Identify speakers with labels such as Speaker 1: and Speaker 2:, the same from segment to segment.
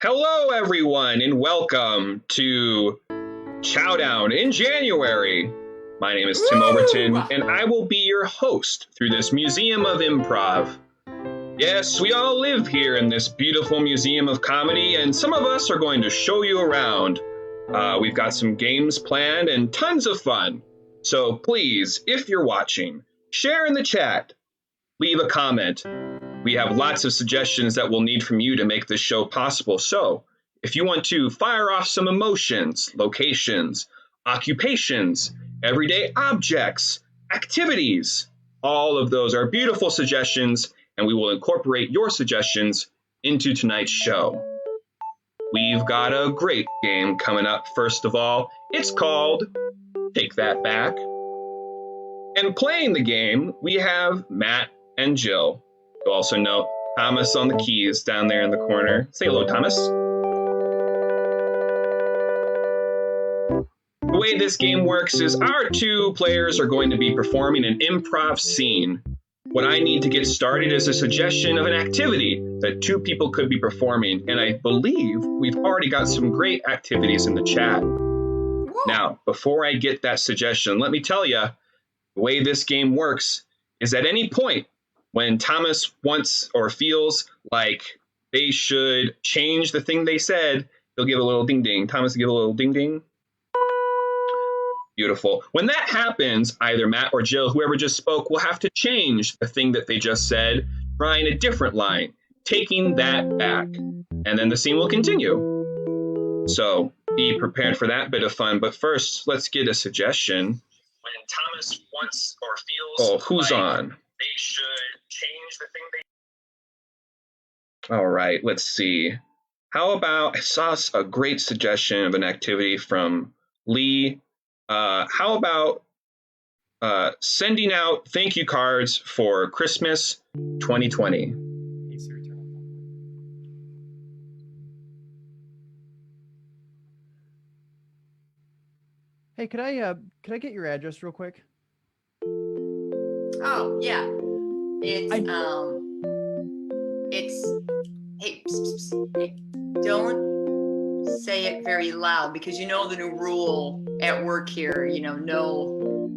Speaker 1: Hello, everyone, and welcome to Chowdown in January. My name is Tim Overton, and I will be your host through this Museum of Improv. Yes, we all live here in this beautiful museum of comedy, and some of us are going to show you around. We've got some games planned and tons of fun. So please, if you're watching, share in the chat, leave a comment. We have lots of suggestions that we'll need from you to make this show possible. So if you want to fire off some emotions, locations, occupations, everyday objects, activities, all of those are beautiful suggestions, and we will incorporate your suggestions into tonight's show. We've got a great game coming up. First of all, it's called Take That Back. And playing the game, we have Matt and Jill. You'll also know Thomas on the keys down there in the corner. Say hello, Thomas. The way this game works is our two players are going to be performing an improv scene. What I need to get started is a suggestion of an activity that two people could be performing, and I believe we've already got some great activities in the chat. Now, before I get that suggestion, let me tell you, the way this game works is at any point when Thomas wants or feels like they should change the thing they said, he'll give a little ding ding. Thomas will give a little ding ding. Beautiful. When that happens, either Matt or Jill, whoever just spoke, will have to change the thing that they just said, trying a different line, taking that back. And then the scene will continue. So be prepared for that bit of fun. But first, let's get a suggestion. When Thomas wants or feels who's like on? They should change the thing they... All right, let's see. How about, I saw a great suggestion of an activity from Lee. How about sending out thank you cards for Christmas 2020?
Speaker 2: Hey, could I get your address real quick?
Speaker 3: Oh yeah, it's hey, psst, psst, hey, don't say it very loud because you know the new rule at work here. You know, no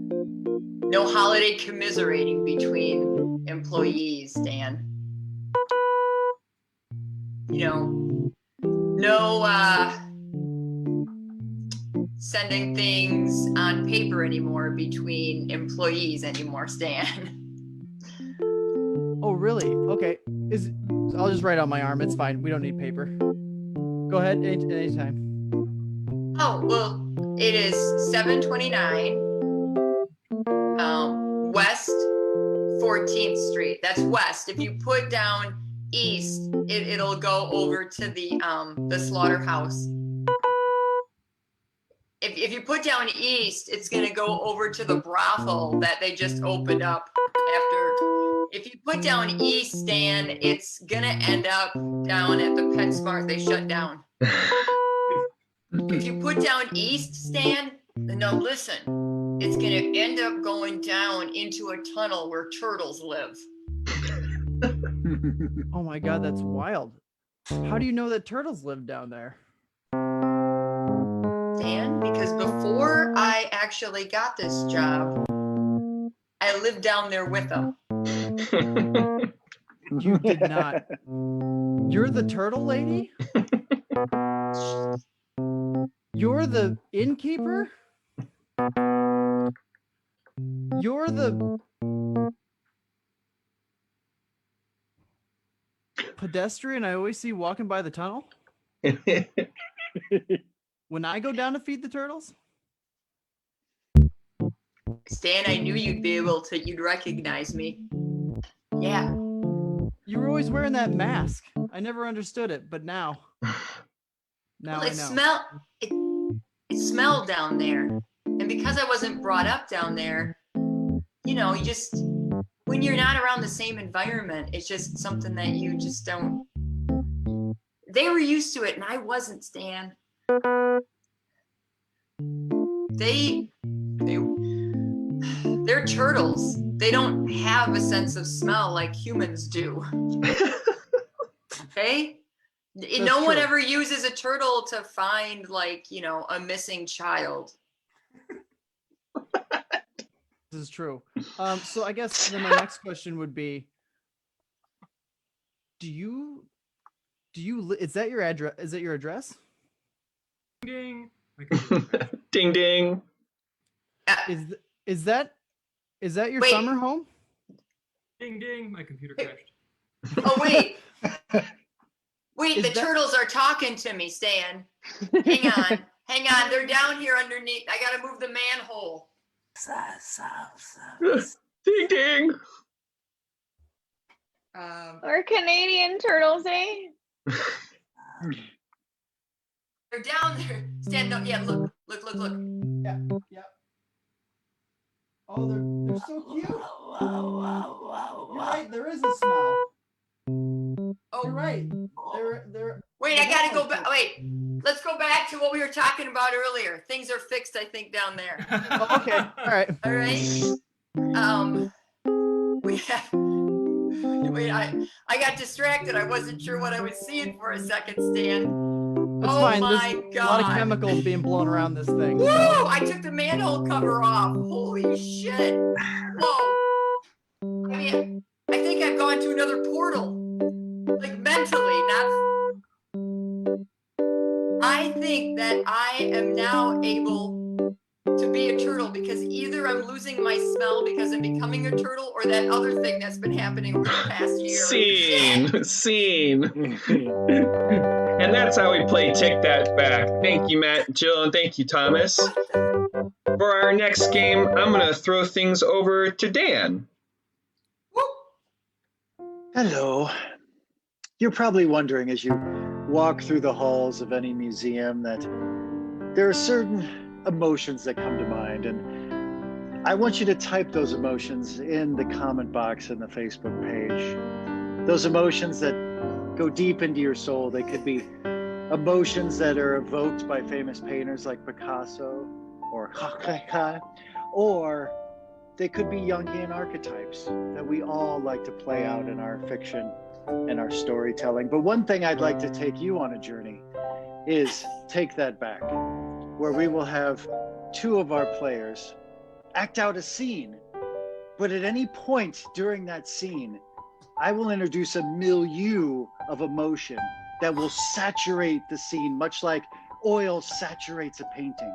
Speaker 3: holiday commiserating between employees, Dan. You know, no sending things on paper anymore between employees anymore, Stan.
Speaker 2: Oh, really? Okay. I'll just write on my arm. It's fine. We don't need paper. Go ahead anytime.
Speaker 3: Oh, well, it is 729 West 14th Street. That's west. If you put down east, it'll go over to the slaughterhouse. If you put down east, it's going to go over to the brothel that they just opened up after. If you put down east, Stan, it's going to end up down at the PetSmart they shut down. If you put down east, Stan, no, listen, it's going to end up going down into a tunnel where turtles live.
Speaker 2: Oh my God, that's wild. How do you know that turtles live down there?
Speaker 3: Dan, because before I actually got this job, I lived down there with them.
Speaker 2: You did not. You're the turtle lady? You're the innkeeper? You're the pedestrian I always see walking by the tunnel? When I go down to feed the turtles?
Speaker 3: Stan, I knew you'd recognize me. Yeah.
Speaker 2: You were always wearing that mask. I never understood it, but now
Speaker 3: Well,
Speaker 2: I know.
Speaker 3: It smelled down there. And because I wasn't brought up down there, you know, when you're not around the same environment, it's just something that you just don't. They were used to it and I wasn't, Stan. They're turtles. They don't have a sense of smell like humans do. Okay? No one ever uses a turtle to find, like, a missing child.
Speaker 2: This is true. So I guess then my next question would be, is that your address? Is that your address?
Speaker 4: Ding.
Speaker 1: Ding ding.
Speaker 2: Is that your summer home?
Speaker 4: Ding ding. My computer crashed.
Speaker 3: Oh wait. Wait, the turtles are talking to me, Stan. Hang on. They're down here underneath. I gotta move the manhole.
Speaker 1: Ding ding.
Speaker 5: We're Canadian turtles, eh?
Speaker 3: They're down there. Stan, no, yeah, look.
Speaker 2: Yeah. Oh, they're so cute. You're right, there is a smell. Oh, you're right. They're.
Speaker 3: Wait, I gotta go back. Wait, let's go back to what we were talking about earlier. Things are fixed, I think, down there.
Speaker 2: Oh, okay. All right.
Speaker 3: We have. Wait, I got distracted. I wasn't sure what I was seeing for a second, Stan.
Speaker 2: That's fine. There's a lot of chemicals being blown around this thing.
Speaker 3: Woo!
Speaker 2: So.
Speaker 3: I took the manhole cover off. Holy shit! Whoa! I mean, I think I've gone to another portal. Like mentally, not. I think that I am now able to be a turtle because either I'm losing my smell because I'm becoming a turtle, or that other thing that's been happening over the past year.
Speaker 1: Scene. And that's how we play Take That Back. Thank you, Matt, Jill, and thank you, Thomas. For our next game, I'm going to throw things over to Dan.
Speaker 6: Hello. You're probably wondering as you walk through the halls of any museum that there are certain emotions that come to mind, and I want you to type those emotions in the comment box in the Facebook page. Those emotions that go deep into your soul. They could be emotions that are evoked by famous painters like Picasso or Hakaka, or they could be Jungian archetypes that we all like to play out in our fiction and our storytelling. But one thing I'd like to take you on a journey is Take That Back, where we will have two of our players act out a scene, but at any point during that scene, I will introduce a milieu of emotion that will saturate the scene, much like oil saturates a painting.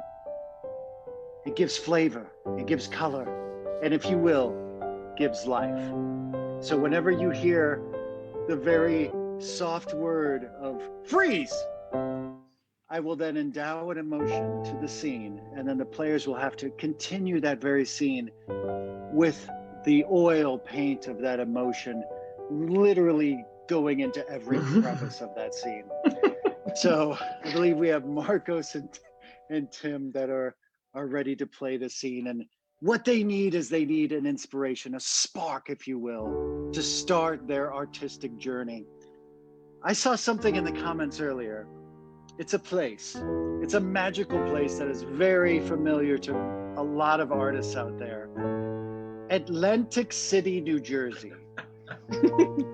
Speaker 6: It gives flavor, it gives color, and if you will, gives life. So whenever you hear the very soft word of freeze, I will then endow an emotion to the scene, and then the players will have to continue that very scene with the oil paint of that emotion literally going into every crevice of that scene. So I believe we have Marcos and Tim that are ready to play the scene. And what they need is they need an inspiration, a spark, if you will, to start their artistic journey. I saw something in the comments earlier. It's a place. It's a magical place that is very familiar to a lot of artists out there. Atlantic City, New Jersey.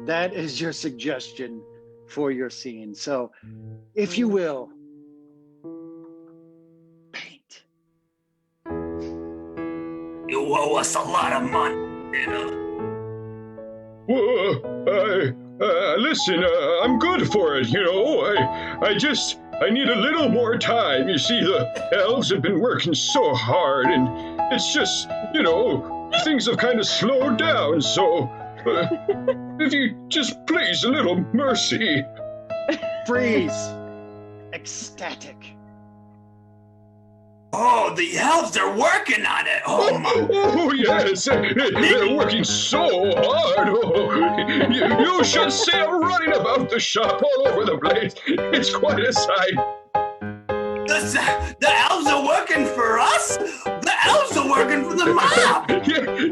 Speaker 6: That is your suggestion for your scene. So, if you will, paint.
Speaker 7: You owe us a lot of money, you know.
Speaker 1: Listen, I'm good for it, you know. I need a little more time. You see, the elves have been working so hard, and it's just, you know, things have kind of slowed down, so if you just please a little mercy.
Speaker 6: Freeze. Ecstatic.
Speaker 7: Oh, the elves are working on it. Oh, my.
Speaker 1: Oh, yes. They're working so hard. Oh, you should see them running about the shop all over the place. It's quite a sight.
Speaker 7: The elves are working for us? The elves are working for the mob!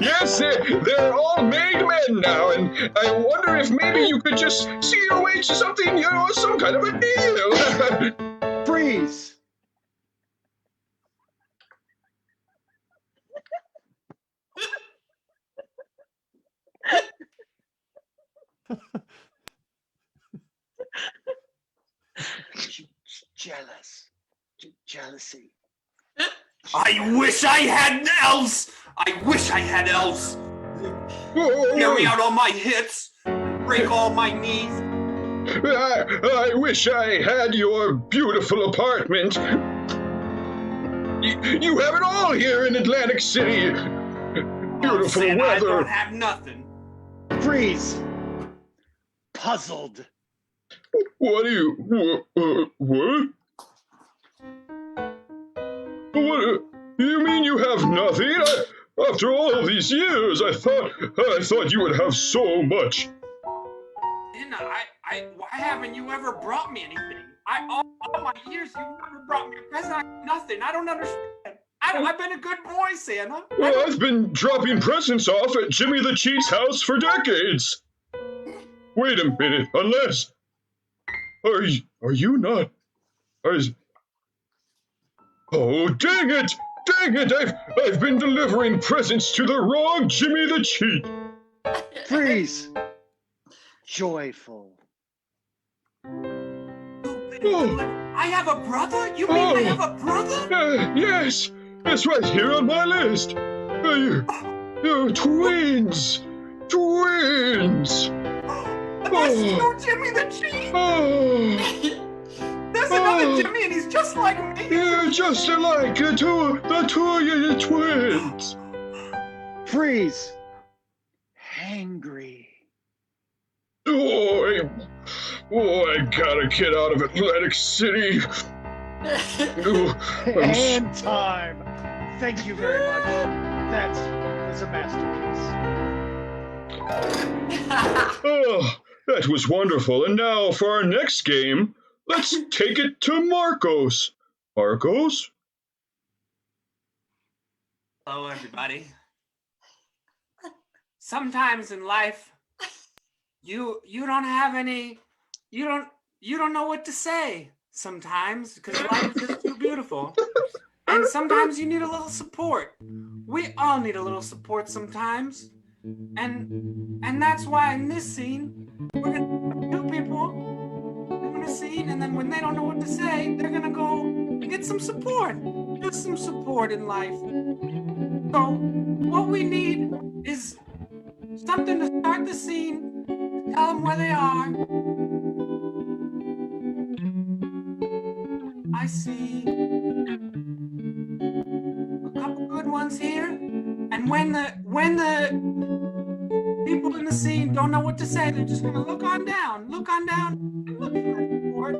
Speaker 1: Yes, they're all made men now, and I wonder if maybe you could just see your way to something, you know, some kind of a deal.
Speaker 6: Freeze. jealous. Jealousy.
Speaker 7: I wish I had elves. I wish I had elves. Carry out all my hits, break all my knees.
Speaker 1: I wish I had your beautiful apartment. You have it all here in Atlantic City. Beautiful
Speaker 7: Santa, I
Speaker 1: weather.
Speaker 7: don't have nothing.
Speaker 6: Freeze. Puzzled.
Speaker 1: What do you... what? What? You mean you have nothing? After all of these years, I thought you would have so much.
Speaker 7: Santa, why haven't you ever brought me anything? All my years, you never brought me a present. I have nothing. I don't understand. I've been a good boy, Santa.
Speaker 1: Well, I've been dropping presents off at Jimmy the Cheat's house for decades. Wait a minute, unless... Are you not... Oh, dang it! Dang it! I've been delivering presents to the wrong Jimmy the Cheat.
Speaker 6: Freeze. Joyful.
Speaker 1: Oh.
Speaker 7: I have a brother? You mean I have a brother?
Speaker 1: Yes, it's right here on my list. You're twins. Twins.
Speaker 7: That's you, Jimmy the Cheat.
Speaker 1: Oh.
Speaker 7: There's another Jimmy, and he's just like me.
Speaker 1: You're just alike. The two of you are twins.
Speaker 6: Freeze. Hangry.
Speaker 1: I gotta get out of Atlantic City.
Speaker 6: And time. Thank you very much. That was a masterpiece.
Speaker 1: Oh, that was wonderful. And now for our next game, let's take it to Marcos. Marcos?
Speaker 7: Hello, everybody. Sometimes in life, you don't have any, you don't know what to say sometimes because life is just too beautiful. And sometimes you need a little support. We all need a little support sometimes. And that's why in this scene, we're gonna have two people doing a scene, and then when they don't know what to say, they're gonna go and get some support. Just some support in life. So what we need is something to start the scene, tell them where they are. I see a couple good ones here, and when the people in the scene don't know what to say, they're just gonna look on down, and look for support.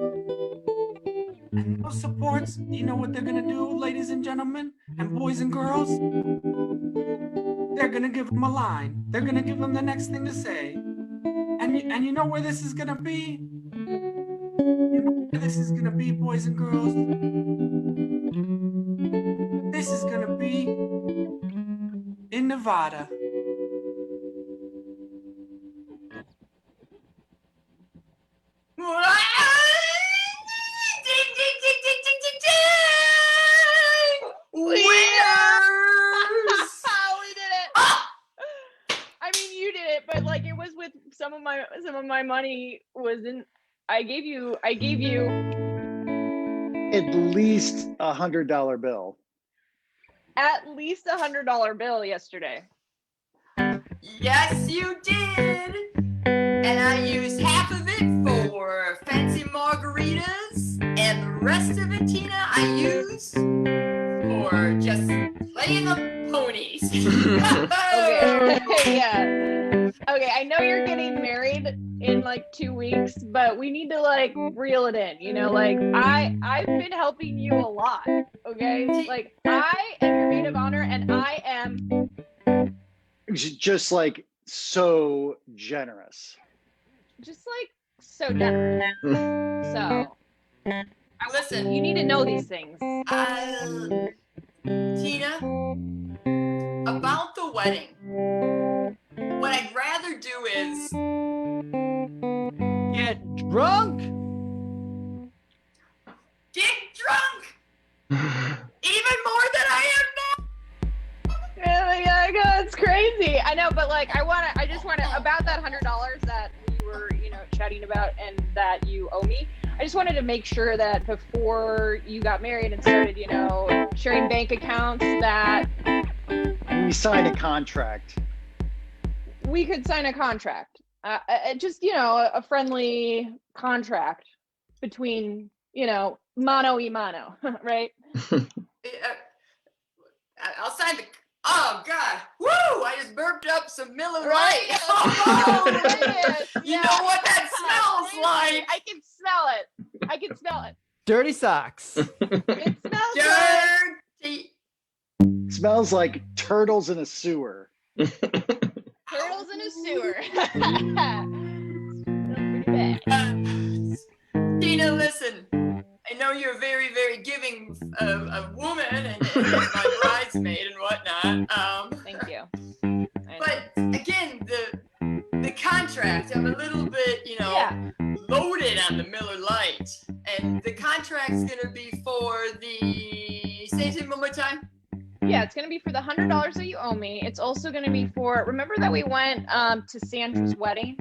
Speaker 7: And those supports, you know what they're gonna do, ladies and gentlemen, and boys and girls? They're gonna give them a line. They're gonna give them the next thing to say. And you know where this is gonna be? You know where this is gonna be, boys and girls? This is gonna be in Nevada.
Speaker 3: Ding, ding, ding, ding, ding, ding, ding! Winners!
Speaker 5: We did it. I mean, you did it, but like it was with some of my money was in. I gave you
Speaker 6: at least $100 bill.
Speaker 5: at least $100 bill yesterday.
Speaker 3: Yes, you did. And I used half of it for fancy margaritas, and the rest of it, Tina, I used for just playing the ponies.
Speaker 5: Okay. Yeah. Okay, I know you're getting married in like 2 weeks, but we need to like reel it in, you know, like I've been helping you a lot, okay? Like I am your maid of honor, and I am
Speaker 6: Just like so generous.
Speaker 5: just like so generous. So
Speaker 3: Listen,
Speaker 5: you need to know these things.
Speaker 3: Tina, about the wedding, what I'd rather do is
Speaker 2: Get drunk.
Speaker 3: get drunk, even more than I am now.
Speaker 5: Oh my God, it's crazy. I know, but like I just want to about that $100 that we were, you know, chatting about and that you owe me. I just wanted to make sure that before you got married and started, sharing bank accounts, that
Speaker 6: We sign a contract.
Speaker 5: we could sign a contract. Just, a friendly contract between, mano y mano, right?
Speaker 3: I'll sign the. Oh God! Woo! I just burped up some Miller
Speaker 5: Right?
Speaker 3: Lite.
Speaker 5: Oh, yes.
Speaker 3: You know what that smells like?
Speaker 5: I can smell it. I can smell it.
Speaker 2: Dirty socks.
Speaker 5: It smells good.
Speaker 3: Dirty.
Speaker 6: Smells like turtles in a sewer.
Speaker 5: Turtles in a sewer. Smells pretty bad.
Speaker 3: Tina, listen. I know you're a very, very giving a woman and my bridesmaid and whatnot.
Speaker 5: Thank you.
Speaker 3: But again, the contract, I'm a little bit,
Speaker 5: Yeah.
Speaker 3: loaded on the Miller Lite. And the contract's gonna be for say it one more time.
Speaker 5: Yeah, it's gonna be for the $100 that you owe me. It's also gonna be for, remember that we went to Sandra's wedding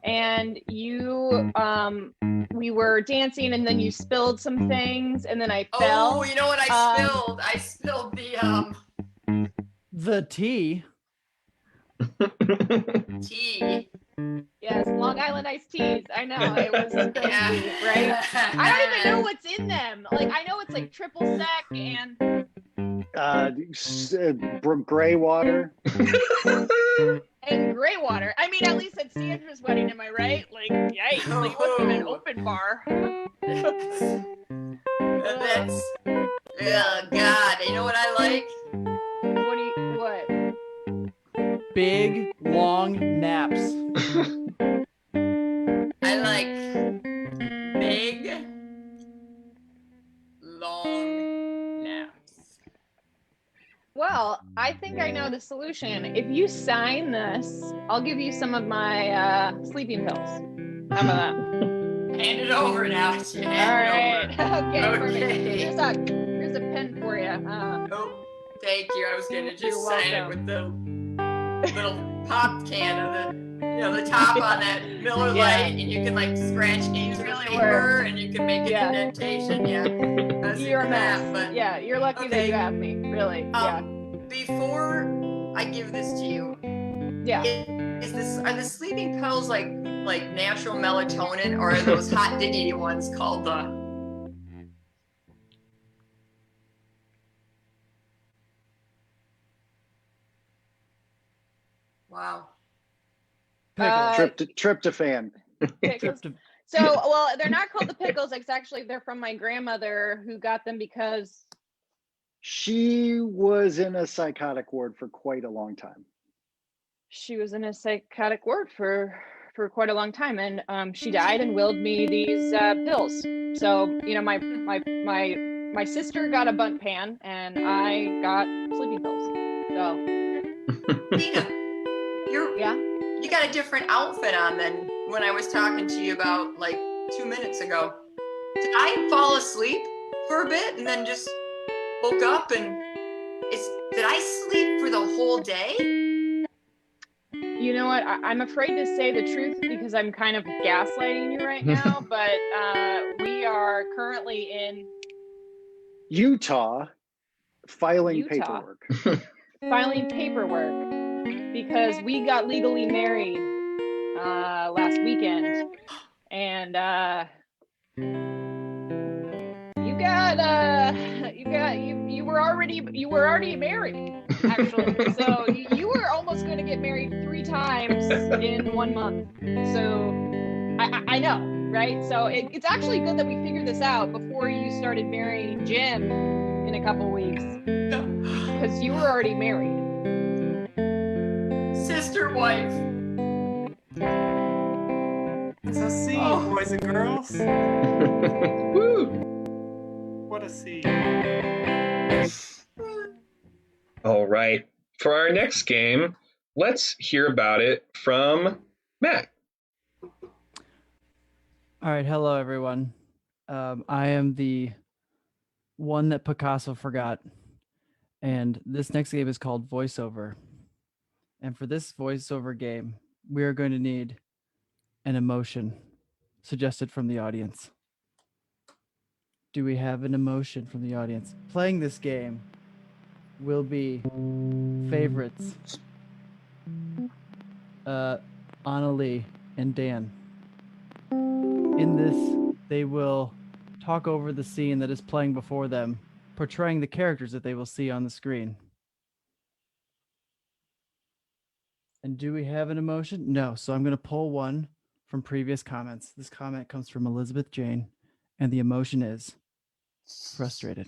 Speaker 5: and we were dancing and then you spilled some things and then I fell.
Speaker 3: Oh, you know what I spilled? I spilled
Speaker 2: The tea.
Speaker 3: tea.
Speaker 5: Yes, Long Island iced teas. I know, it was crazy,
Speaker 3: Yeah.
Speaker 5: right? I don't even know what's in them. Like, I know it's like triple sec and
Speaker 6: Gray water.
Speaker 5: gray water. I mean, at least at Sandra's wedding, am I right? Like, yikes, like it wasn't even an open bar.
Speaker 3: That's, oh God, you know what I like?
Speaker 5: What?
Speaker 2: Big, long naps.
Speaker 3: I like big, long naps.
Speaker 5: Well, I think I know the solution. If you sign this, I'll give you some of my sleeping pills. How about that?
Speaker 3: Hand it over now.
Speaker 5: All right. Okay. Perfect.
Speaker 3: Okay.
Speaker 5: Here's a pen for you.
Speaker 3: Oh, thank you. I was gonna just
Speaker 5: You're
Speaker 3: sign it
Speaker 5: welcome.
Speaker 3: with the little pop can of the top on that Miller
Speaker 5: Yeah.
Speaker 3: Lite, and you can like scratch into the
Speaker 5: really
Speaker 3: paper, and you can make an
Speaker 5: Yeah.
Speaker 3: indentation. Yeah. I was
Speaker 5: You're a
Speaker 3: thinking
Speaker 5: mess.
Speaker 3: that, but
Speaker 5: Yeah, you're lucky that
Speaker 3: Okay.
Speaker 5: you have me. Really.
Speaker 3: before I give this to you,
Speaker 5: Yeah.
Speaker 3: are the sleeping pills like natural melatonin, or are those hot diggity ones called the? Wow.
Speaker 6: Tryptophan.
Speaker 5: Pickles. So, well, they're not called the pickles. It's actually, they're from my grandmother who got them because
Speaker 6: She was in a psychotic ward for quite a long time.
Speaker 5: she was in a psychotic ward for quite a long time, and she died and willed me these pills. So, my sister got a bunt pan and I got sleeping pills. So,
Speaker 3: Tina,
Speaker 5: yeah.
Speaker 3: you got a different outfit on than when I was talking to you about like 2 minutes ago. Did I fall asleep for a bit and then just woke up and did I sleep for the whole day?
Speaker 5: You know what? I'm afraid to say the truth because I'm kind of gaslighting you right now, but we are currently in
Speaker 6: Utah, filing
Speaker 5: Utah.
Speaker 6: paperwork.
Speaker 5: filing paperwork because we got legally married last weekend, and you were already married, actually. So you were almost going to get married 3 times in 1 month. So I know, right? So it's actually good that we figured this out before you started marrying Jim in a couple weeks, because you were already married.
Speaker 3: Sister wife.
Speaker 7: It's a scene, boys and girls.
Speaker 1: Woo!
Speaker 7: What a scene.
Speaker 1: All right. For our next game, let's hear about it from Matt.
Speaker 2: All right, hello everyone. I am the one that Picasso forgot, and this next game is called Voiceover. And for this voiceover game, we are going to need an emotion suggested from the audience? Do we have an emotion from the audience? Playing this game will be favorites. Annalie and Dan. In this, they will talk over the scene that is playing before them, portraying the characters that they will see on the screen. And do we have an emotion? No. So I'm going to pull one from previous comments. This comment comes from Elizabeth Jane, and the emotion is frustrated.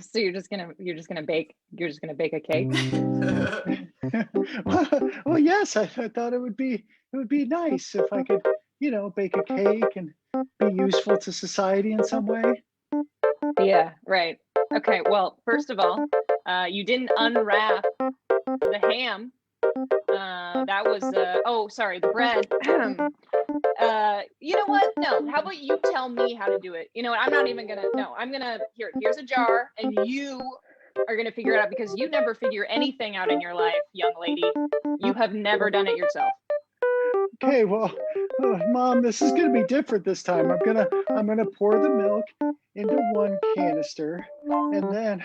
Speaker 5: So you're just gonna bake a cake?
Speaker 6: Well, yes, I thought it would be nice if I could, bake a cake and be useful to society in some way.
Speaker 5: Yeah, right. Okay, well, first of all, you didn't unwrap the ham. That was the bread. You know what? No, how about you tell me how to do it? You know what? I'm not even gonna. No, I'm gonna. Here's a jar, and you are gonna figure it out because you never figure anything out in your life, young lady. You have never done it yourself.
Speaker 6: Okay, well, Mom, this is gonna be different this time. I'm gonna pour the milk into one canister, and then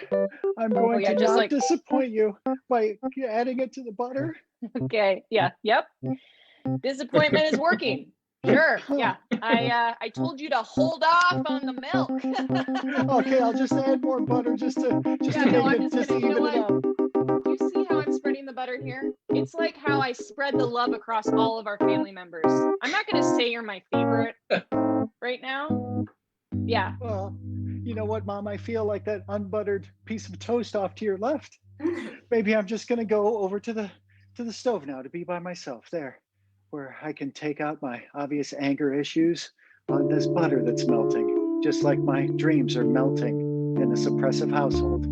Speaker 6: I'm going to not disappoint you by adding it to the butter.
Speaker 5: Okay. Yeah. Yep. Disappointment is working. Sure. Yeah. I told you to hold off on the milk.
Speaker 6: Okay, I'll just add more butter just to even it out.
Speaker 5: You see how I'm spreading the butter here? It's like how I spread the love across all of our family members. I'm not going to say you're my favorite right now. Yeah.
Speaker 6: Well, you know what, Mom? I feel like that unbuttered piece of toast off to your left. Maybe I'm just going to go over to the stove now to be by myself there, where I can take out my obvious anger issues on this butter that's melting, just like my dreams are melting in this oppressive household.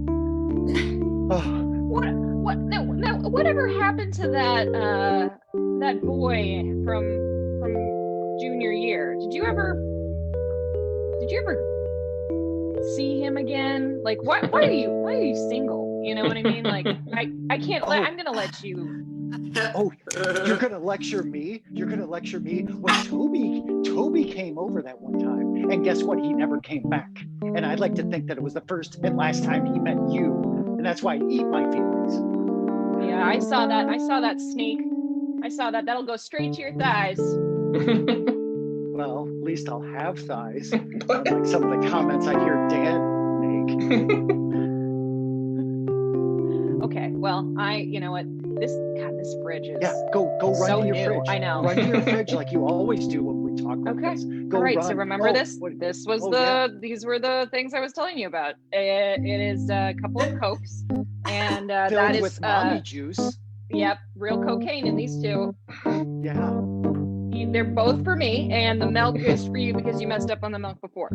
Speaker 6: Oh.
Speaker 5: Now, whatever happened to that boy from junior year? Did you ever see him again? Like, why are you single? You know what I mean? Like, I can't. I'm gonna let you.
Speaker 6: Oh, you're gonna lecture me? You're gonna lecture me? Well, Toby came over that one time, and guess what? He never came back. And I'd like to think that it was the first and last time he met you, and that's why I eat my feelings.
Speaker 5: Yeah, I saw that snake. I saw that. That'll go straight to your thighs.
Speaker 6: Well, at least I'll have thighs, unlike some of the comments I hear Dad make.
Speaker 5: Okay, well, you know what? This fridge is
Speaker 6: go run
Speaker 5: so
Speaker 6: to your
Speaker 5: new.
Speaker 6: fridge.
Speaker 5: I know.
Speaker 6: Run to your fridge like you always do when we talk like this. Go
Speaker 5: all right,
Speaker 6: run.
Speaker 5: So remember this? This was these were the things I was telling you about. It is a couple of Cokes, and that is
Speaker 6: with mommy juice.
Speaker 5: Yep, real cocaine in these two.
Speaker 6: Yeah.
Speaker 5: They're both for me, and the milk is for you because you messed up on the milk before.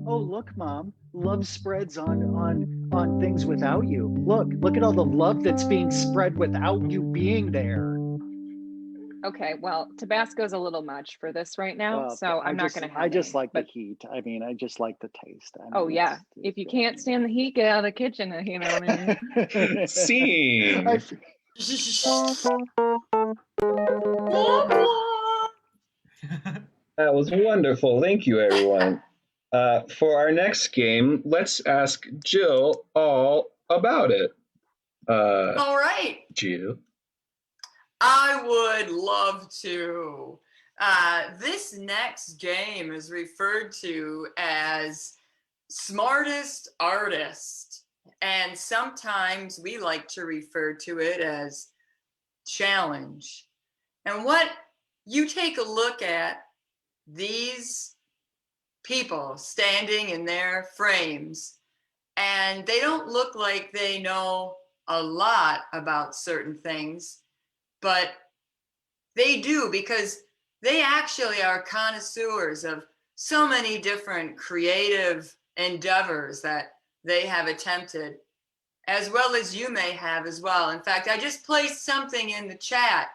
Speaker 6: Oh, look, Mom. Love spreads on things without you. Look at all the love that's being spread without you being there.
Speaker 5: Okay, well, Tabasco's a little much for this right now, so I'm not going to have
Speaker 6: I just
Speaker 5: any,
Speaker 6: like the heat. I mean, I just like the taste.
Speaker 5: Yeah. If you can't stand the heat, get out of the kitchen, you know what I mean?
Speaker 1: Scene. That was wonderful. Thank you, everyone. For our next game, let's ask Jill all about it.
Speaker 3: All right.
Speaker 1: Jill.
Speaker 3: I would love to. This next game is referred to as Smartest Artist, and sometimes we like to refer to it as Challenge. And what you take a look at these people standing in their frames, and they don't look like they know a lot about certain things, but they do, because they actually are connoisseurs of so many different creative endeavors that they have attempted, as well as you may have as well. In fact, I just placed something in the chat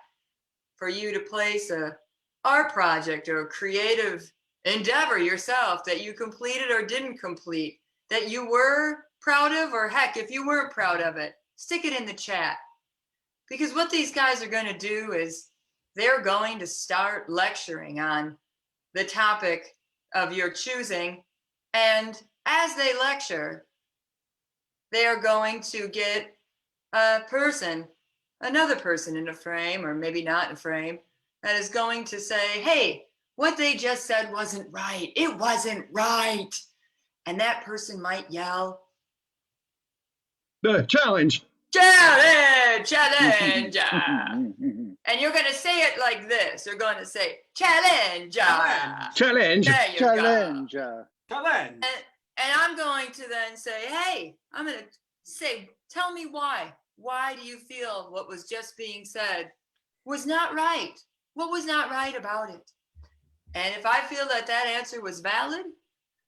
Speaker 3: for you to place a art project or a creative endeavor yourself that you completed or didn't complete, that you were proud of, or heck, if you weren't proud of it, stick it in the chat. Because what these guys are going to do is they're going to start lecturing on the topic of your choosing. And as they lecture, they are going to get another person in a frame, or maybe not in a frame, that is going to say, hey, what they just said wasn't right. It wasn't right. And that person might yell,
Speaker 1: The challenge.
Speaker 3: challenge, challenge. And you're going to say it like this. You're going to say, challenge.
Speaker 1: Challenge.
Speaker 3: There you
Speaker 6: Challenge.
Speaker 3: go.
Speaker 7: Challenge.
Speaker 3: And I'm going to then say, hey, I'm going to say, tell me why. Why do you feel what was just being said was not right? What was not right about it? And if I feel that that answer was valid,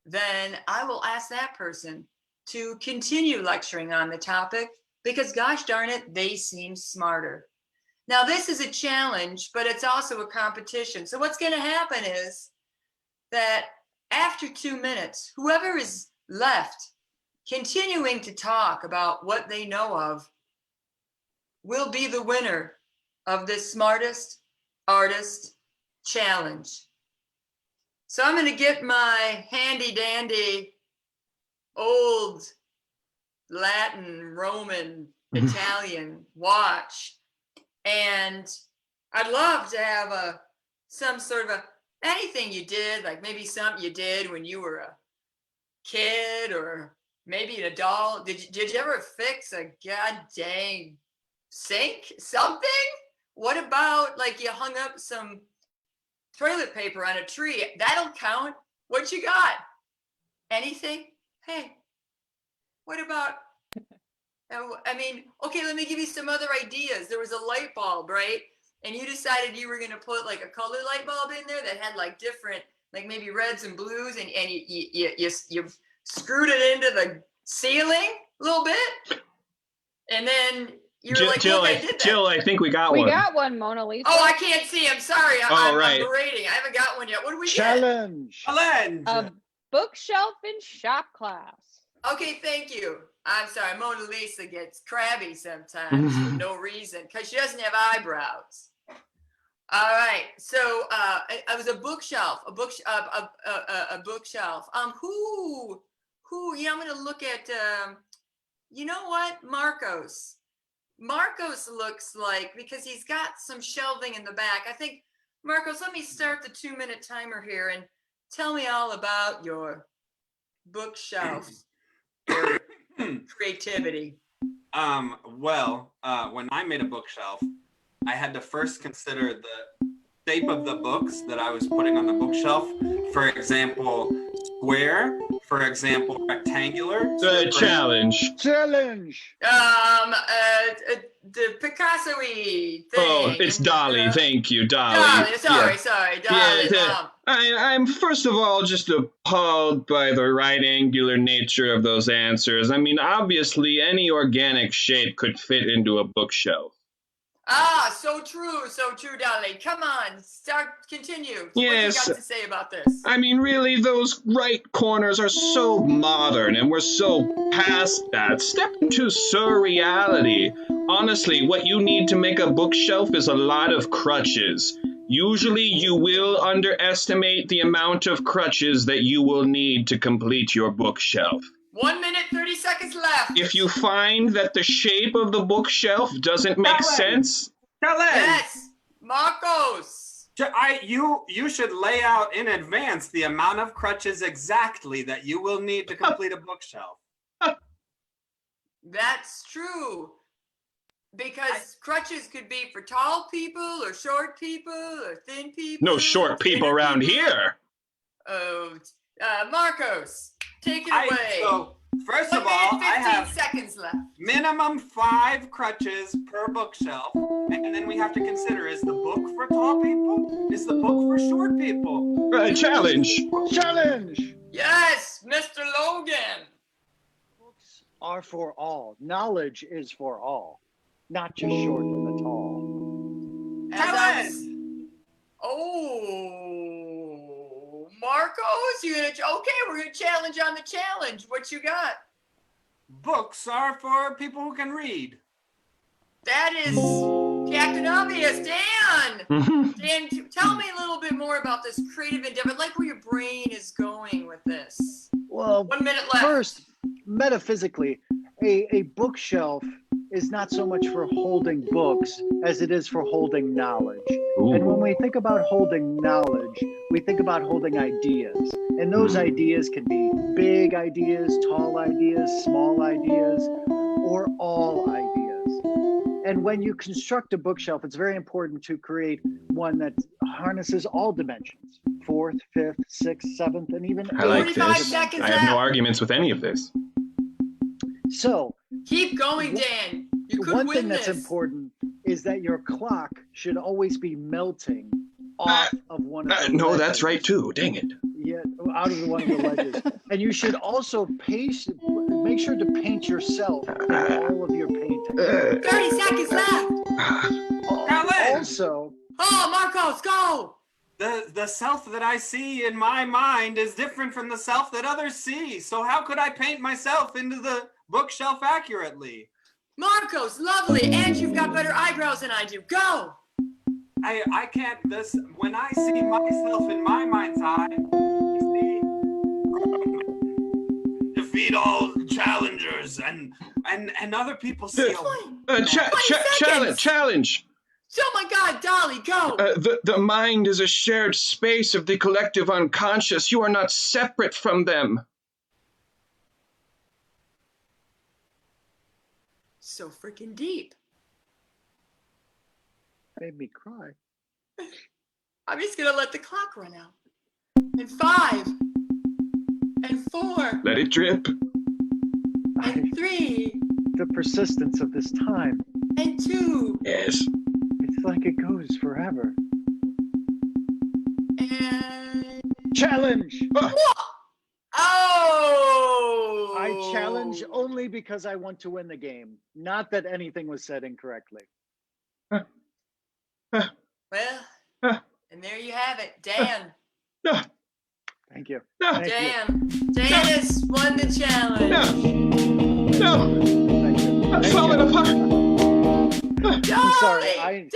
Speaker 3: then I will ask that person to continue lecturing on the topic, because gosh darn it, they seem smarter. Now, this is a challenge, but it's also a competition. So what's going to happen is that after 2 minutes, whoever is left continuing to talk about what they know of will be the winner of this smartest artist challenge. So I'm going to get my handy dandy old Latin, Roman, Italian watch. And I'd love to have some sort of anything you did, like maybe something you did when you were a kid, or maybe an adult. Did you ever fix a goddamn sink? Something? What about like you hung up some toilet paper on a tree? That'll count. What you got? Anything? Hey, what about, I mean, okay, let me give you some other ideas. There was a light bulb, right? And you decided you were going to put like a color light bulb in there that had like different, like maybe reds and blues, and you screwed it into the ceiling a little bit. And then you were like,
Speaker 1: Jill,
Speaker 3: look, I did that.
Speaker 1: Jill, I think we got
Speaker 5: We
Speaker 1: one.
Speaker 5: got one, Mona Lisa.
Speaker 3: Oh, I can't see. I'm sorry.
Speaker 1: Oh, right.
Speaker 3: I'm berating. I haven't got one yet. What do we get?
Speaker 6: Challenge.
Speaker 7: Challenge.
Speaker 5: A bookshelf in shop class.
Speaker 3: Okay, thank you. I'm sorry. Mona Lisa gets crabby sometimes for no reason because she doesn't have eyebrows. All right. So it was a bookshelf. A bookshelf. Who? Yeah, I'm gonna look at. You know what, Marcos. Marcos looks like, because he's got some shelving in the back. I think, Marcos, let me start the 2-minute timer here and tell me all about your bookshelf, your creativity.
Speaker 7: Well, when I made a bookshelf, I had to first consider the shape of the books that I was putting on the bookshelf. For example, square. For example, rectangular.
Speaker 1: The challenge.
Speaker 6: Challenge.
Speaker 3: The Picasso-y thing.
Speaker 1: Oh, it's Dolly. Thank you, Dolly.
Speaker 3: Dolly, sorry, Dolly.
Speaker 1: Yeah, I'm first of all just appalled by the right angular nature of those answers. I mean, obviously, any organic shape could fit into a bookshelf.
Speaker 3: So true, Dolly. Come on, continue.
Speaker 1: Yes.
Speaker 3: What do you got to say about this?
Speaker 1: I mean, really, those right corners are so modern, and we're so past that. Step into surreality. Honestly, what you need to make a bookshelf is a lot of crutches. Usually, you will underestimate the amount of crutches that you will need to complete your bookshelf.
Speaker 3: 1 minute, 30 seconds left.
Speaker 1: If you find that the shape of the bookshelf doesn't make sense...
Speaker 7: Challenge.
Speaker 3: Yes, Marcos.
Speaker 7: You should lay out in advance the amount of crutches exactly that you will need to complete a bookshelf.
Speaker 3: That's true. Because crutches could be for tall people or short people or thin people.
Speaker 1: No short people
Speaker 3: thinner
Speaker 1: around
Speaker 3: people.
Speaker 1: here.
Speaker 3: Oh, Marcos, take it away.
Speaker 7: So, first of
Speaker 3: 1
Speaker 7: all,
Speaker 3: minute, 15
Speaker 7: I have
Speaker 3: seconds left.
Speaker 7: minimum 5 crutches per bookshelf. And then we have to consider, is the book for tall people? Is the book for short people?
Speaker 1: Challenge.
Speaker 6: Challenge.
Speaker 3: Yes, Mr. Logan.
Speaker 6: Books are for all. Knowledge is for all, not just short and the tall.
Speaker 3: Oh, Marcos, we're gonna challenge on the challenge. What you got?
Speaker 7: Books are for people who can read.
Speaker 3: That is Captain Obvious, Dan. Dan, tell me a little bit more about this creative endeavor. I like where your brain is going with this.
Speaker 6: Well,
Speaker 3: 1 minute left.
Speaker 6: first, metaphysically, a bookshelf is not so much for holding books as it is for holding knowledge.
Speaker 1: Ooh.
Speaker 6: And when we think about holding knowledge, we think about holding ideas. And those ideas can be big ideas, tall ideas, small ideas, or all ideas. And when you construct a bookshelf, it's very important to create one that harnesses all dimensions, 4th, 5th, 6th, 7th, and even
Speaker 1: I like
Speaker 3: 45
Speaker 1: this.
Speaker 3: seconds
Speaker 1: I have no
Speaker 3: left.
Speaker 1: arguments with any of this.
Speaker 6: So
Speaker 3: Keep going, Dan. You could
Speaker 6: one
Speaker 3: win
Speaker 6: thing that's
Speaker 3: this.
Speaker 6: important is that your clock should always be melting off of one of the
Speaker 1: No,
Speaker 6: ledges.
Speaker 1: that's right too. Dang it.
Speaker 6: Yeah, out of one of the ledges. And you should also make sure to paint yourself in all of your paintings.
Speaker 3: 30 seconds left.
Speaker 6: Also,
Speaker 3: Oh, Marcos, go.
Speaker 7: The self that I see in my mind is different from the self that others see. So how could I paint myself into the bookshelf accurately?
Speaker 3: Marcos, lovely. And you've got better eyebrows than I do. Go.
Speaker 7: I can't when I see myself in my mind's eye, you see, defeat all challengers and other people see
Speaker 1: Challenge.
Speaker 3: Oh my God, Dolly, go.
Speaker 1: The mind is a shared space of the collective unconscious. You are not separate from them.
Speaker 3: So freaking deep.
Speaker 6: made me cry.
Speaker 3: I'm just gonna let the clock run out. And 5, and 4,
Speaker 1: Let it drip.
Speaker 3: and 3,
Speaker 6: The persistence of this time.
Speaker 3: and 2,
Speaker 1: Yes.
Speaker 6: It's like it goes forever.
Speaker 3: and
Speaker 6: Challenge!
Speaker 3: oh!
Speaker 6: I challenge only because I want to win the game, not that anything was said incorrectly.
Speaker 3: Well, and there you have it, Dan.
Speaker 1: No.
Speaker 6: Thank you.
Speaker 1: No.
Speaker 6: Thank you.
Speaker 3: Dan has won the challenge.
Speaker 1: No.
Speaker 6: Thank you.
Speaker 1: I'm
Speaker 6: Thank
Speaker 1: falling
Speaker 6: you.
Speaker 1: apart.
Speaker 6: I'm sorry. I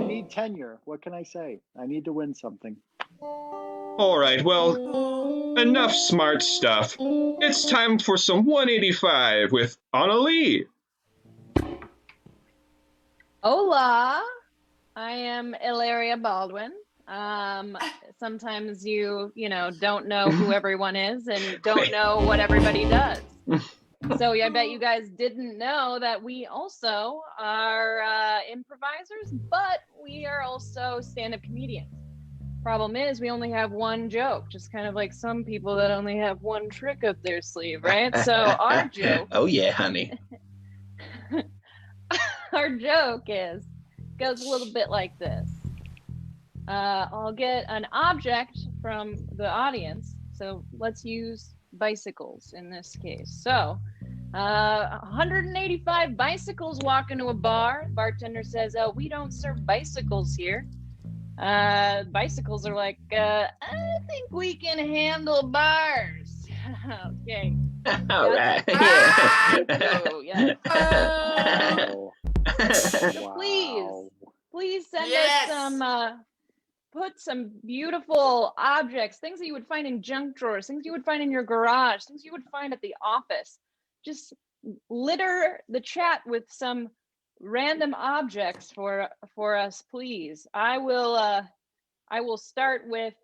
Speaker 6: need tenure. What can I say? I need to win something.
Speaker 1: All right, well, enough smart stuff. It's time for some 185 with Anna Lee.
Speaker 5: Hola, I am Ilaria Baldwin. Sometimes you don't know who everyone is and don't know what everybody does. So I bet you guys didn't know that we also are improvisers, but we are also stand-up comedians. Problem is, we only have one joke, just kind of like some people that only have one trick up their sleeve, right? So our joke.
Speaker 1: Oh yeah, honey.
Speaker 5: Our joke goes a little bit like this. I'll get an object from the audience. So let's use bicycles in this case. So 185 bicycles walk into a bar. Bartender says, "Oh, we don't serve bicycles here." Bicycles are like, I think we can handle bars. Okay.
Speaker 1: All right.
Speaker 5: Oh, yeah. So please send us some, put some beautiful objects, things that you would find in junk drawers, things you would find in your garage, things you would find at the office. Just litter the chat with some random objects for us, please. I will start with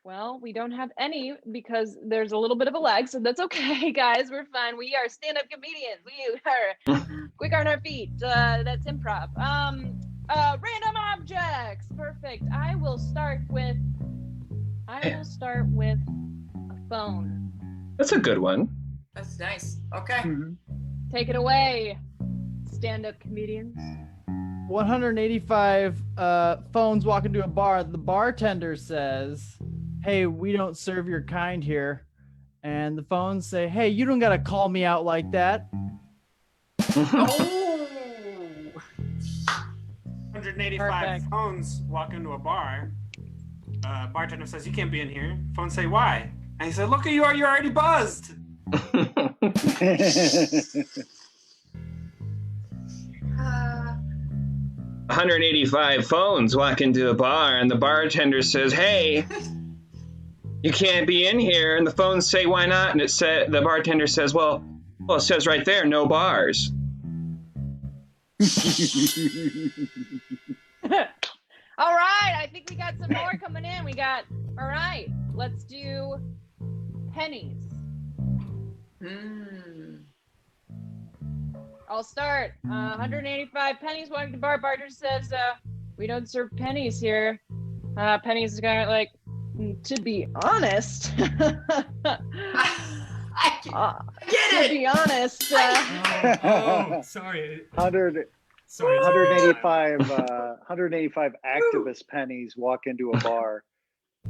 Speaker 5: well, we don't have any because there's a little bit of a lag, so that's okay, guys. We're fine. We are stand-up comedians. We are quick on our feet. That's improv. Random objects. Perfect. I will start with a phone.
Speaker 1: That's a good one.
Speaker 3: That's nice. Okay.
Speaker 6: Mm-hmm.
Speaker 5: Take it away, stand-up comedians.
Speaker 2: 185 phones walk into a bar. The bartender says, "Hey, we don't serve your kind here." And the phones say, "Hey, you don't got to call me out like that."
Speaker 3: Oh.
Speaker 7: 185
Speaker 5: Perfect.
Speaker 7: phones walk into a bar. Bartender says, "You can't be in here." Phones say, "Why?" And he said, "Look at you, you're already buzzed."
Speaker 3: Uh,
Speaker 1: 185 phones walk into a bar, and the bartender says, "Hey, you can't be in here." And the phones say, "Why not?" And the bartender says, "Well, it says right there, no bars."
Speaker 5: All right, I think we got some more coming in. All right, let's do pennies. I'll start. 185 pennies. Walking to bar. Bartender says, "We don't serve pennies here." Pennies is kind of like, to be honest.
Speaker 3: Get
Speaker 5: To be honest.
Speaker 4: Oh, sorry.
Speaker 6: 185 activist pennies walk into a bar,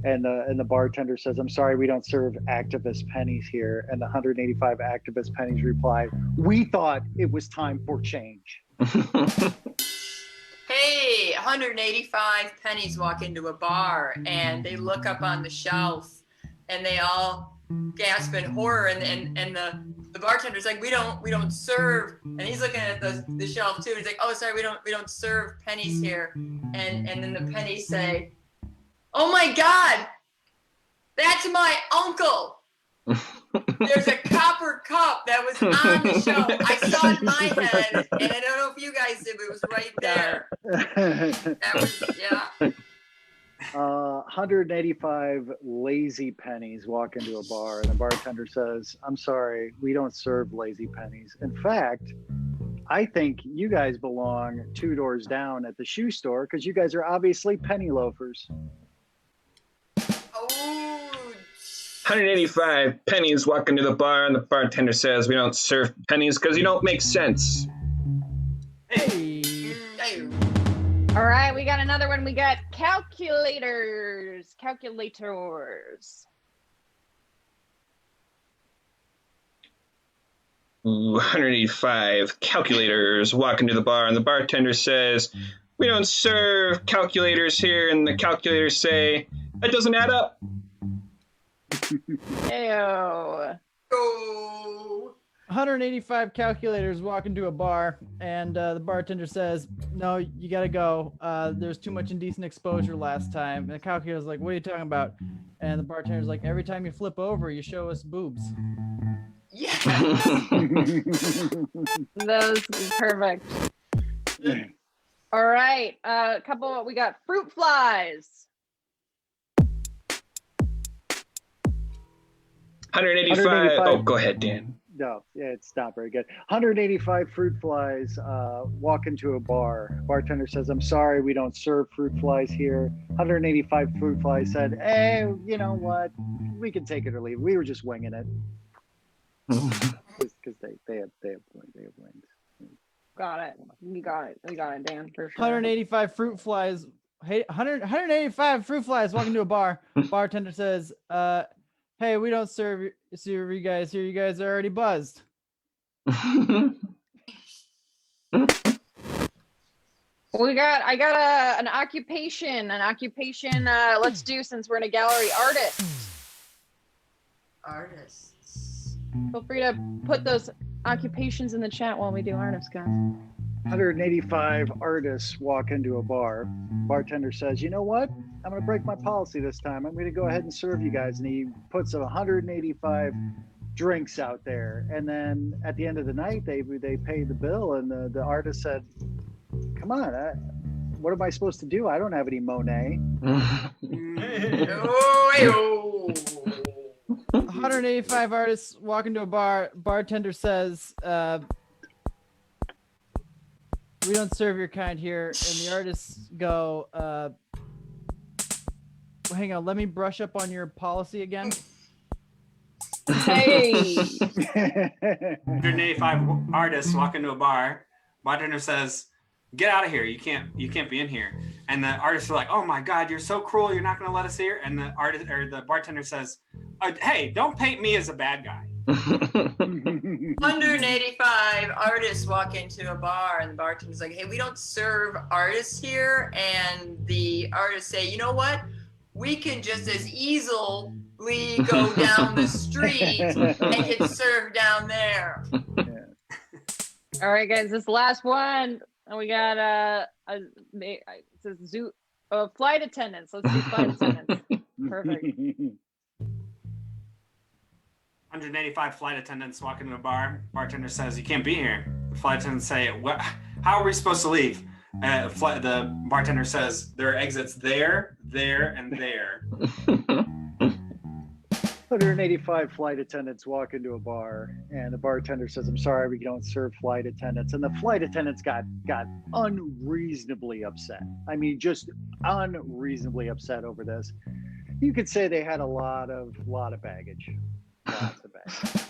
Speaker 6: and the bartender says, "I'm sorry, we don't serve activist pennies here." And the 185 activist pennies reply, "We thought it was time for change."
Speaker 3: Hey, 185 pennies walk into a bar and they look up on the shelf and they all gasp in horror, and the bartender's like, we don't serve, and he's looking at the shelf too. He's like, "Oh, sorry, we don't serve pennies here." And then the pennies say, "Oh my God, that's my uncle. There's a copper cup that was on the shelf. I saw it in my head, and I don't know if you guys did, but it was right there." That was, yeah.
Speaker 6: 185 lazy pennies walk into a bar, and the bartender says, "I'm sorry, we don't serve lazy pennies. In fact, I think you guys belong 2 doors down at the shoe store because you guys are obviously penny loafers."
Speaker 3: Oh.
Speaker 1: 185 pennies walk into the bar, and the bartender says, "We don't serve pennies because you don't make sense."
Speaker 2: Hey.
Speaker 3: Hey.
Speaker 5: All right, we got another one. We got calculators. Calculators.
Speaker 1: 185 calculators walk into the bar, and the bartender says, "We don't serve calculators here." And the calculators say, "That doesn't add up."
Speaker 5: Ew.
Speaker 3: Oh.
Speaker 2: 185 calculators walk into a bar, and the bartender says, "No, you gotta go. There's too much indecent exposure last time." And the calculator's like, "What are you talking about?" And the bartender's like, "Every time you flip over, you show us boobs."
Speaker 3: Yeah.
Speaker 5: That was perfect. All right, a couple. We got fruit flies.
Speaker 1: 185. Oh, go ahead, Dan.
Speaker 6: No, yeah, it's not very good. 185 fruit flies walk into a bar. Bartender says, "I'm sorry, we don't serve fruit flies here." 185 fruit flies said, "Hey, you know what? We can take it or leave. We were just winging it." Because they have wings.
Speaker 5: Got it. We got it, Dan, for sure.
Speaker 2: 185 fruit flies. Hey, 185 fruit flies walk into a bar. Bartender says, "Hey, we don't serve you guys here. You guys are already buzzed."
Speaker 5: I got an occupation. Let's do, since we're in a gallery,
Speaker 3: Artists.
Speaker 5: Feel free to put those occupations in the chat while we do artists, guys.
Speaker 6: 185 artists walk into a bar. Bartender says, "You know what? I'm going to break my policy this time. I'm going to go ahead and serve you guys." And he puts 185 drinks out there. And then at the end of the night, they pay the bill. And the artist said, "Come on, what am I supposed to do? I don't have any Monet."
Speaker 3: Oh.
Speaker 2: 185 artists walk into a bar. Bartender says, "We don't serve your kind here." And the artists go, "Hang on, let me brush up on your policy again."
Speaker 5: Hey.
Speaker 7: 185 artists walk into a bar. Bartender says, "Get out of here! You can't be in here." And the artists are like, "Oh my God, you're so cruel! You're not going to let us here." And the the bartender says, "Hey, don't paint me as a bad guy."
Speaker 3: 185 artists walk into a bar, and the bartender's like, "Hey, we don't serve artists here." And the artists say, "You know what? We can just as go down the street and get served down there.
Speaker 5: All right, guys, this last one. We got it says zoo flight attendants. Let's do flight attendants. Perfect.
Speaker 7: 185 flight attendants walk into a bar. Bartender says, "You can't be here." The flight attendants say, "What? How are we supposed to leave?" The bartender says, "There are exits there, there, and there."
Speaker 6: 185 flight attendants walk into a bar, and the bartender says, "I'm sorry, we don't serve flight attendants." And the flight attendants got unreasonably upset. I mean, just unreasonably upset over this. You could say they had a lot of baggage. Lots of baggage.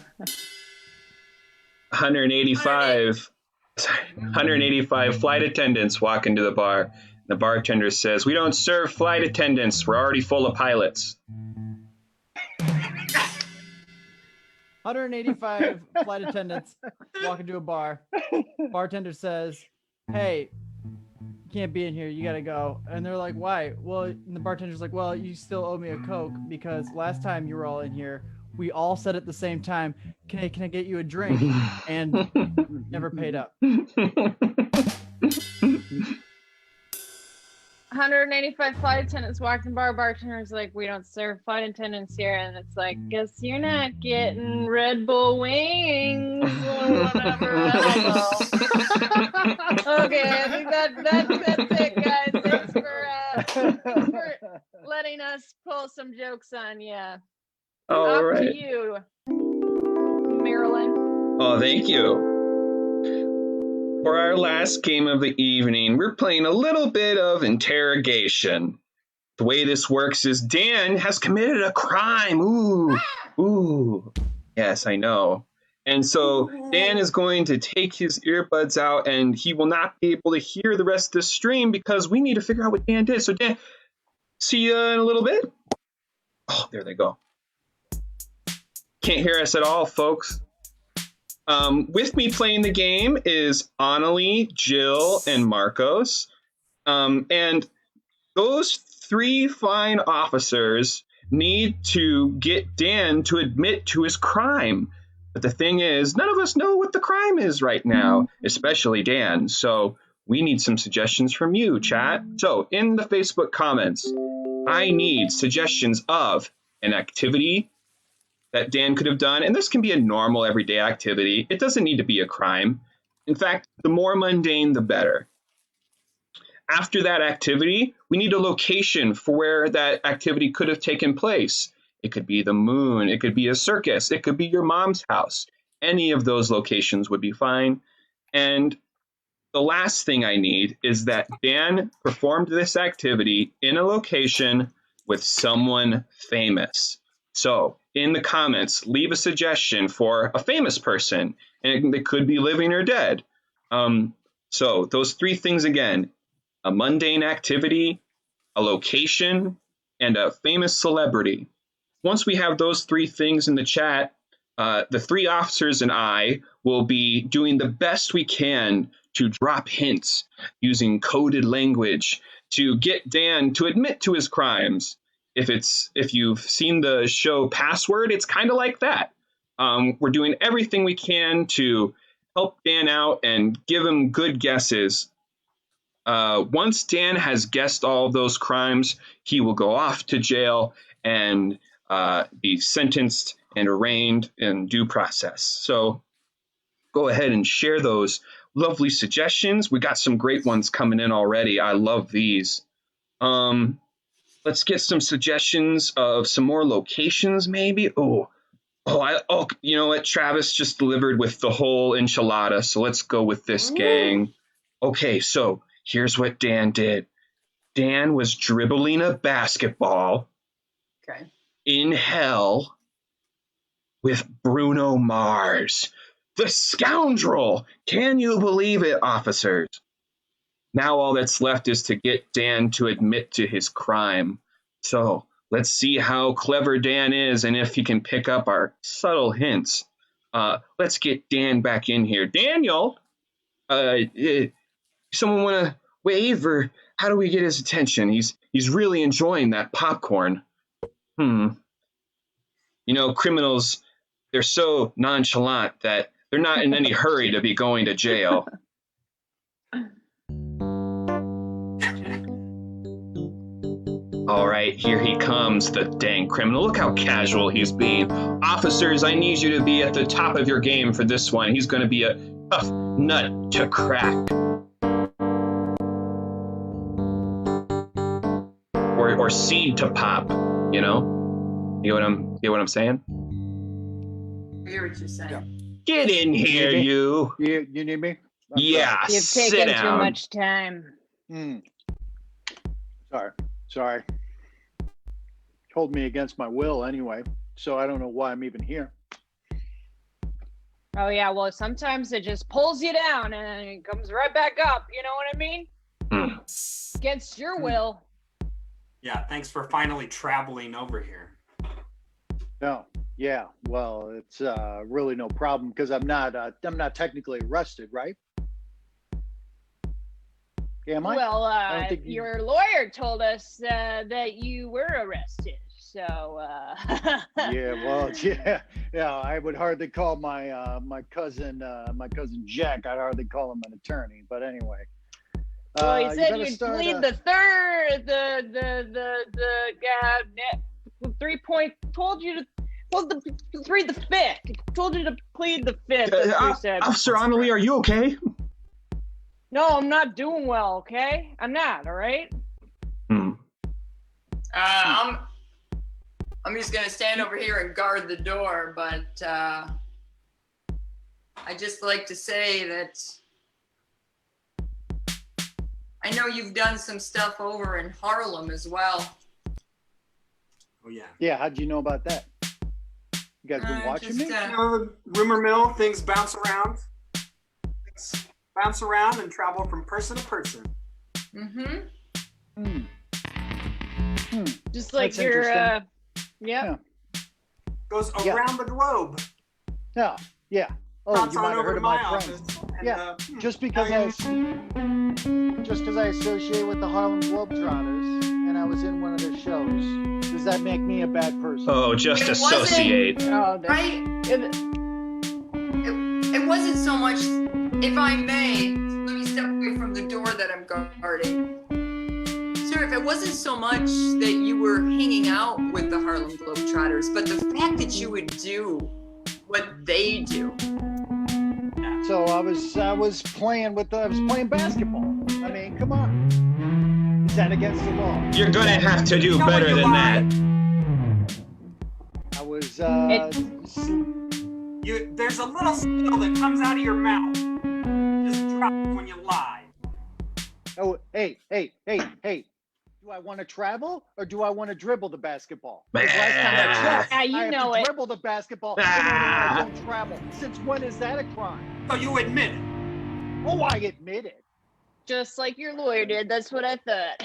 Speaker 1: 185 flight attendants walk into the bar. The bartender says, "We don't serve flight attendants. We're already full of pilots."
Speaker 2: 185 flight attendants walk into a bar. Bartender says, "Hey, you can't be in here. You gotta go." And they're like, "Why?" Well, and the bartender's like, "Well, you still owe me a Coke because last time you were all in here, we all said at the same time, can I get you a drink?" And never paid up.
Speaker 5: 185 flight attendants walked in bar. Bartender's like, "We don't serve flight attendants here." And it's like, "Guess you're not getting Red Bull wings or whatever." I don't know. Okay, I think that's it, guys. Thanks for letting us pull some jokes on you.
Speaker 1: All
Speaker 5: Up
Speaker 1: right.
Speaker 5: to you, Marilyn.
Speaker 1: Oh, thank you. For our last game of the evening, we're playing a little bit of interrogation. The way this works is Dan has committed a crime. Ooh. Yes, I know. And so Dan is going to take his earbuds out, and he will not be able to hear the rest of the stream because we need to figure out what Dan did. So Dan, see you in a little bit. Oh, there they go. Can't hear us at all, folks. With me playing the game is Annalie, Jill, and Marcos. And those three fine officers need to get Dan to admit to his crime. But the thing is, none of us know what the crime is right now, especially Dan. So we need some suggestions from you, chat. So in the Facebook comments, I need suggestions of an activity that Dan could have done. And this can be a normal everyday activity. It doesn't need to be a crime. In fact, the more mundane, the better. After that activity, we need a location for where that activity could have taken place. It could be the moon. It could be a circus. It could be your mom's house. Any of those locations would be fine. And the last thing I need is that Dan performed this activity in a location with someone famous. So in the comments, leave a suggestion for a famous person, and they could be living or dead. So those three things again: a mundane activity, a location, and a famous celebrity. Once we have those three things in the chat, the three officers and I will be doing the best we can to drop hints using coded language to get Dan to admit to his crimes. If you've seen the show Password, it's kind of like that. We're doing everything we can to help Dan out and give him good guesses. Once Dan has guessed all those crimes, he will go off to jail and be sentenced and arraigned in due process. So go ahead and share those lovely suggestions. We got some great ones coming in already. I love these. Let's get some suggestions of some more locations, maybe. You know what? Travis just delivered with the whole enchilada, so let's go with this, gang. Okay, so here's what Dan did. Dan was dribbling a basketball in hell with Bruno Mars. The scoundrel! Can you believe it, officers? Now all that's left is to get Dan to admit to his crime. So let's see how clever Dan is and if he can pick up our subtle hints. Let's get Dan back in here. Daniel, someone want to wave, or how do we get his attention? He's really enjoying that popcorn. You know, criminals, they're so nonchalant that they're not in any hurry to be going to jail. All right, here he comes, the dang criminal. Look how casual he's being. Officers, I need you to be at the top of your game for this one. He's going to be a tough nut to crack. Or seed to pop, you know? You get what I'm saying?
Speaker 3: I hear what you're saying.
Speaker 6: Yeah.
Speaker 1: Get in here, you.
Speaker 6: You need me?
Speaker 1: Yeah,
Speaker 5: You've
Speaker 1: sit
Speaker 5: taken
Speaker 1: down.
Speaker 5: too much time.
Speaker 6: Sorry. Told me against my will anyway, so I don't know why I'm even here.
Speaker 5: Oh yeah, well sometimes it just pulls you down and it comes right back up. You know what I mean? Against your will.
Speaker 7: Yeah, thanks for finally traveling over here.
Speaker 6: No, yeah, well, it's really no problem because I'm not technically arrested, right? Am I?
Speaker 5: Well,
Speaker 6: I don't think
Speaker 5: your lawyer told us that you were arrested. So.
Speaker 6: Yeah, I would hardly call my cousin Jack. I'd hardly call him an attorney. But anyway.
Speaker 5: Well, he said you'd plead the third, the 3 point. Told you to. Well, plead the fifth. Told you to plead the fifth. That's what he said.
Speaker 1: Officer Annalie, are you okay?
Speaker 5: No, I'm not doing well. Okay, I'm not. All right.
Speaker 3: I'm just gonna stand over here and guard the door, but I just like to say that I know you've done some stuff over in Harlem as well.
Speaker 7: Oh yeah.
Speaker 6: Yeah, how'd you know about that? You guys been watching me?
Speaker 7: You know, rumor mill, things bounce around. Things bounce around and travel from person to person.
Speaker 5: Just like
Speaker 6: That's
Speaker 5: your
Speaker 6: interesting.
Speaker 5: yeah.
Speaker 7: Goes around the globe.
Speaker 6: Yeah. Oh,
Speaker 7: Bounce
Speaker 6: you
Speaker 7: on
Speaker 6: might have
Speaker 7: over
Speaker 6: heard
Speaker 7: to
Speaker 6: of
Speaker 7: my
Speaker 6: my
Speaker 7: office.
Speaker 6: friends.
Speaker 7: And,
Speaker 6: Yeah, just because I associate with the Harlem Globetrotters and I was in one of their shows, does that make me a bad person?
Speaker 1: Oh, just
Speaker 3: It wasn't-
Speaker 1: associate.
Speaker 5: Oh,
Speaker 3: Right? It wasn't so much, if I may, let me step away from the door that I'm guarding. Sir, if it wasn't so much that you were hanging out with the Harlem Globetrotters, but the fact that you would do what they do.
Speaker 6: So I was playing basketball. I mean, come on. Is that against the law?
Speaker 1: You're gonna have to do
Speaker 7: You know
Speaker 1: better
Speaker 7: when you
Speaker 1: than
Speaker 7: lie.
Speaker 1: that.
Speaker 6: I was
Speaker 7: There's a little skill that comes out of your mouth. Just drops when you lie.
Speaker 6: Oh, hey. Do I want to travel or do I want to dribble the basketball? 'Cause last time I checked,
Speaker 5: Yeah, you
Speaker 6: I have
Speaker 5: know
Speaker 6: to
Speaker 5: it.
Speaker 6: dribble the basketball in order I don't travel. Since when is that a crime?
Speaker 7: So you admit it.
Speaker 6: Oh, I admit it.
Speaker 5: just like your lawyer did. That's what I thought.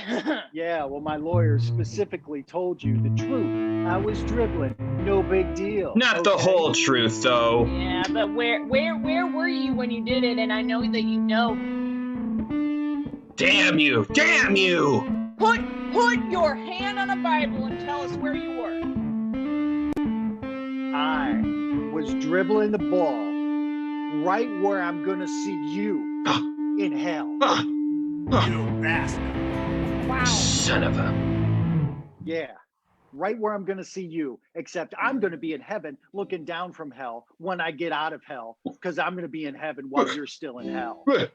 Speaker 6: Yeah, well, my lawyer specifically told you the truth. I was dribbling. No big deal.
Speaker 1: Not the
Speaker 6: okay?
Speaker 1: whole truth, though.
Speaker 5: Yeah, but where were you when you did it? And I know that you know.
Speaker 1: Damn you! Damn you!
Speaker 5: Put your hand on a Bible and tell us where you were.
Speaker 6: I was dribbling the ball right where I'm gonna see you in hell.
Speaker 7: You bastard.
Speaker 5: Wow.
Speaker 1: Son of a...
Speaker 6: Yeah, right where I'm gonna see you, except I'm gonna be in heaven looking down from hell when I get out of hell, because I'm gonna be in heaven while you're still in hell.
Speaker 1: We'll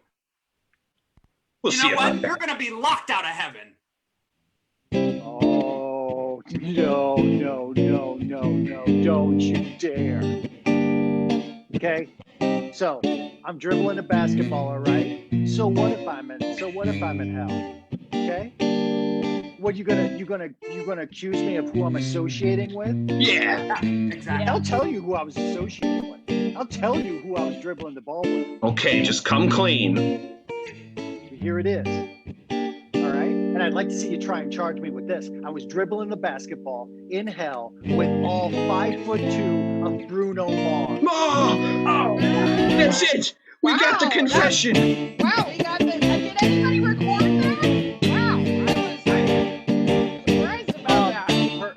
Speaker 7: You
Speaker 1: see
Speaker 7: know
Speaker 1: about
Speaker 7: what?
Speaker 1: that.
Speaker 7: You're going to be locked out of heaven.
Speaker 6: Oh, no, don't you dare. Okay? So, I'm dribbling a basketball, all right? So what if I'm in hell? Okay? What you gonna accuse me of who I'm associating with?
Speaker 1: Yeah.
Speaker 7: Exactly.
Speaker 6: I'll tell you who I was associating with. I'll tell you who I was dribbling the ball with.
Speaker 1: Okay, just come clean.
Speaker 6: Here it is. All right? And I'd like to see you try and charge me with this. I was dribbling the basketball in hell with all 5'2" of Bruno Mars.
Speaker 1: Oh, that's it. We got the
Speaker 5: Wow,
Speaker 1: confession.
Speaker 5: Wow, we got the. Did anybody record that? Wow, I was surprised about that.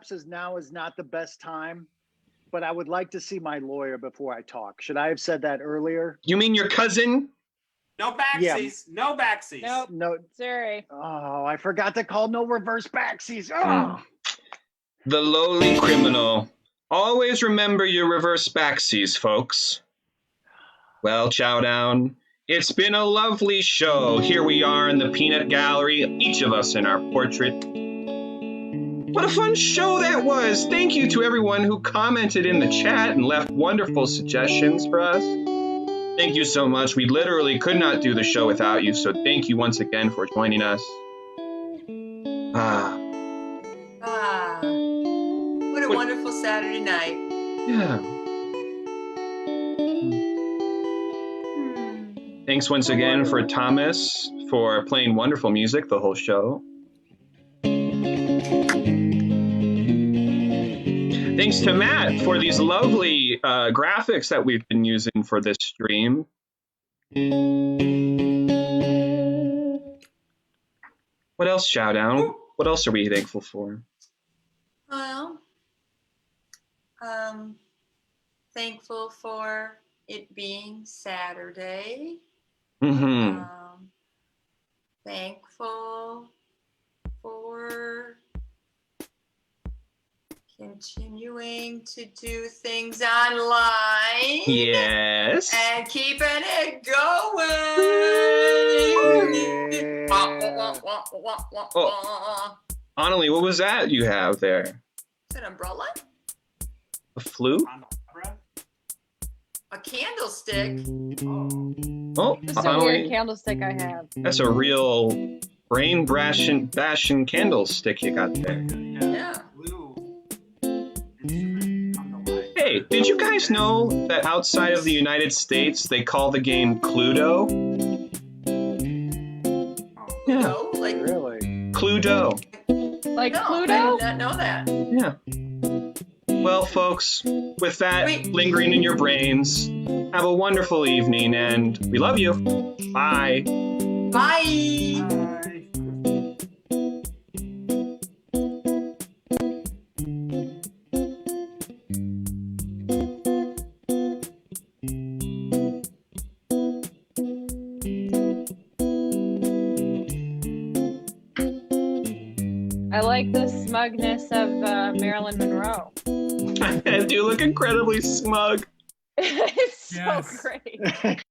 Speaker 6: perhaps as now is not the best time, but I would like to see my lawyer before I talk. Should I have said that earlier?
Speaker 1: You mean your cousin?
Speaker 7: No backsies. No backsies.
Speaker 5: Nope.
Speaker 6: No.
Speaker 5: Sorry.
Speaker 6: Oh, I forgot to call no reverse backsies. Oh.
Speaker 1: The lowly criminal. Always remember your reverse backsies, folks. Well, Chowdown, it's been a lovely show. Here we are in the peanut gallery, each of us in our portrait. What a fun show that was. Thank you to everyone who commented in the chat and left wonderful suggestions for us. Thank you so much. We literally could not do the show without you, so thank you once again for joining us.
Speaker 3: What a wonderful Saturday night.
Speaker 1: Yeah. Thanks once again for Thomas for playing wonderful music the whole show. Thanks to Matt for these lovely graphics that we've been using for this stream. What else, Chowdown? What else are we thankful for?
Speaker 3: Well, thankful for it being Saturday.
Speaker 1: Mm-hmm.
Speaker 3: Thankful for continuing to do things online.
Speaker 1: Yes.
Speaker 3: And keeping it going.
Speaker 1: Oh. Annalie, what was that you have there?
Speaker 3: Is it an umbrella?
Speaker 1: A flute?
Speaker 3: A candlestick.
Speaker 1: Oh,
Speaker 5: This is a
Speaker 1: Annalie,
Speaker 5: weird candlestick I have.
Speaker 1: that's a real brain bashing candlestick you got there.
Speaker 3: Yeah.
Speaker 1: Hey, did you guys know that outside of the United States they call the game Cluedo? Yeah,
Speaker 3: No, like
Speaker 6: Really?
Speaker 1: Cluedo.
Speaker 5: Like
Speaker 3: no, I
Speaker 5: Pluto?
Speaker 3: did not know that.
Speaker 1: Yeah. Well, folks, with that
Speaker 3: Wait.
Speaker 1: lingering in your brains, have a wonderful evening, and we love you. Bye.
Speaker 3: Bye.
Speaker 5: I like the smugness of Marilyn Monroe.
Speaker 1: You look incredibly smug.
Speaker 5: It's so
Speaker 4: Yes.
Speaker 5: great.